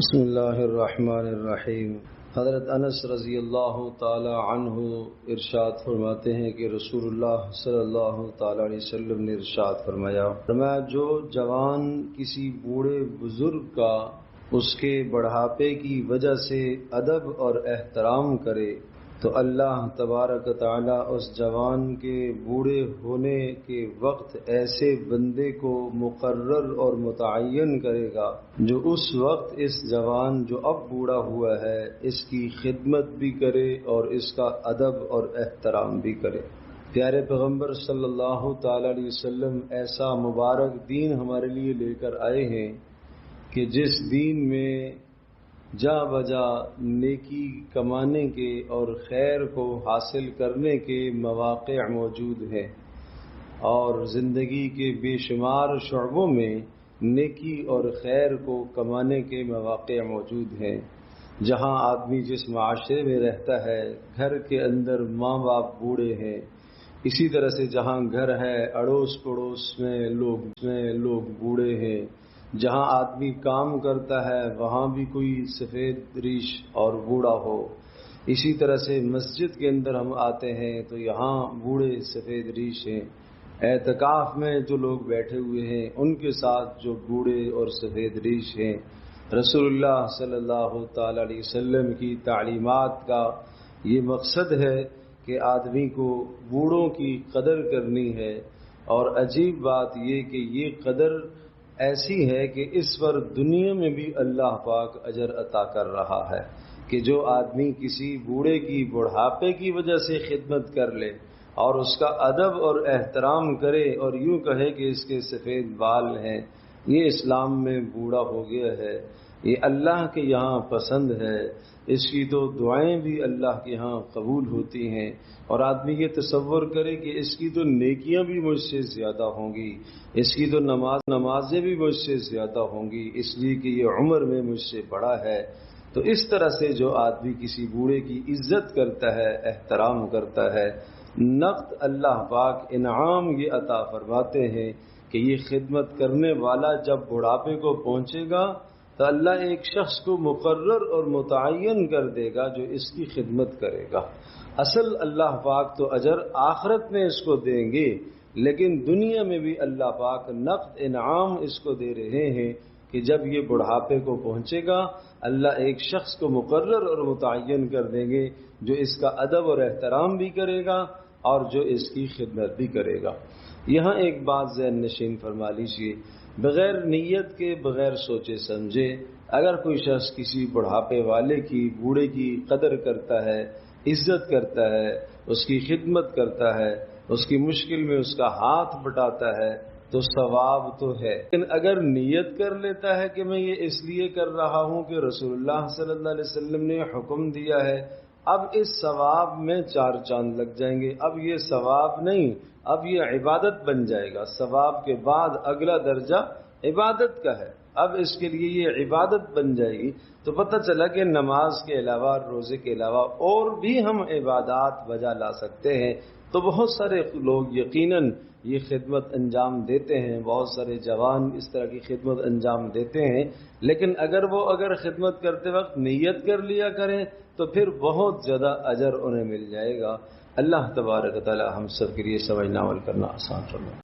بسم اللہ الرحمن الرحیم۔ حضرت انس رضی اللہ تعالی عنہ ارشاد فرماتے ہیں کہ رسول اللہ صلی اللہ تعالی علیہ وسلم نے ارشاد فرمایا جو جوان کسی بوڑھے بزرگ کا اس کے بڑھاپے کی وجہ سے ادب اور احترام کرے تو اللہ تبارک تعالی اس جوان کے بوڑھے ہونے کے وقت ایسے بندے کو مقرر اور متعین کرے گا جو اس وقت اس جوان جو اب بوڑھا ہوا ہے اس کی خدمت بھی کرے اور اس کا ادب اور احترام بھی کرے۔ پیارے پیغمبر صلی اللہ تعالی علیہ وسلم ایسا مبارک دین ہمارے لیے لے کر آئے ہیں کہ جس دین میں جا بجا نیکی کمانے کے اور خیر کو حاصل کرنے کے مواقع موجود ہیں، اور زندگی کے بے شمار شعبوں میں نیکی اور خیر کو کمانے کے مواقع موجود ہیں۔ جہاں آدمی جس معاشرے میں رہتا ہے گھر کے اندر ماں باپ بوڑھے ہیں، اسی طرح سے جہاں گھر ہے اڑوس پڑوس میں لوگ بوڑھے ہیں، جہاں آدمی کام کرتا ہے وہاں بھی کوئی سفید ریش اور بوڑھا ہو، اسی طرح سے مسجد کے اندر ہم آتے ہیں تو یہاں بوڑھے سفید ریش ہیں، اعتکاف میں جو لوگ بیٹھے ہوئے ہیں ان کے ساتھ جو بوڑھے اور سفید ریش ہیں۔ رسول اللہ صلی اللہ تعالی علیہ وسلم کی تعلیمات کا یہ مقصد ہے کہ آدمی کو بوڑھوں کی قدر کرنی ہے، اور عجیب بات یہ کہ یہ قدر ایسی ہے کہ اس پر دنیا میں بھی اللہ پاک اجر عطا کر رہا ہے کہ جو آدمی کسی بوڑھے کی بڑھاپے کی وجہ سے خدمت کر لے اور اس کا ادب اور احترام کرے اور یوں کہے کہ اس کے سفید بال ہیں، یہ اسلام میں بوڑھا ہو گیا ہے، یہ اللہ کے یہاں پسند ہے، اس کی تو دعائیں بھی اللہ کے ہاں قبول ہوتی ہیں، اور آدمی یہ تصور کرے کہ اس کی تو نیکیاں بھی مجھ سے زیادہ ہوں گی، اس کی تو نمازیں بھی مجھ سے زیادہ ہوں گی، اس لیے کہ یہ عمر میں مجھ سے بڑا ہے۔ تو اس طرح سے جو آدمی کسی بوڑھے کی عزت کرتا ہے، احترام کرتا ہے، نقد اللہ پاک انعام یہ عطا فرماتے ہیں کہ یہ خدمت کرنے والا جب بڑھاپے کو پہنچے گا تو اللہ ایک شخص کو مقرر اور متعین کر دے گا جو اس کی خدمت کرے گا۔ اصل اللہ پاک تو اجر آخرت میں اس کو دیں گے، لیکن دنیا میں بھی اللہ پاک نقد انعام اس کو دے رہے ہیں کہ جب یہ بڑھاپے کو پہنچے گا اللہ ایک شخص کو مقرر اور متعین کر دیں گے جو اس کا ادب اور احترام بھی کرے گا اور جو اس کی خدمت بھی کرے گا۔ یہاں ایک بات ذہن نشین فرما لیجیے، بغیر نیت کے، بغیر سوچے سمجھے اگر کوئی شخص کسی بڑھاپے والے کی، بوڑھے کی قدر کرتا ہے، عزت کرتا ہے، اس کی خدمت کرتا ہے، اس کی مشکل میں اس کا ہاتھ بٹاتا ہے تو ثواب تو ہے، لیکن اگر نیت کر لیتا ہے کہ میں یہ اس لیے کر رہا ہوں کہ رسول اللہ صلی اللہ علیہ وسلم نے حکم دیا ہے، اب اس ثواب میں چار چاند لگ جائیں گے، اب یہ ثواب نہیں، اب یہ عبادت بن جائے گا۔ ثواب کے بعد اگلا درجہ عبادت کا ہے، اب اس کے لیے یہ عبادت بن جائے گی۔ تو پتہ چلا کہ نماز کے علاوہ، روزے کے علاوہ اور بھی ہم عبادات بجا لا سکتے ہیں۔ تو بہت سارے لوگ یقیناً یہ خدمت انجام دیتے ہیں، بہت سارے جوان اس طرح کی خدمت انجام دیتے ہیں، لیکن اگر خدمت کرتے وقت نیت کر لیا کریں تو پھر بہت زیادہ اجر انہیں مل جائے گا۔ اللہ تبارک و تعالی ہم سب کے لیے سمجھنا عمل کرنا آسان فرمائے۔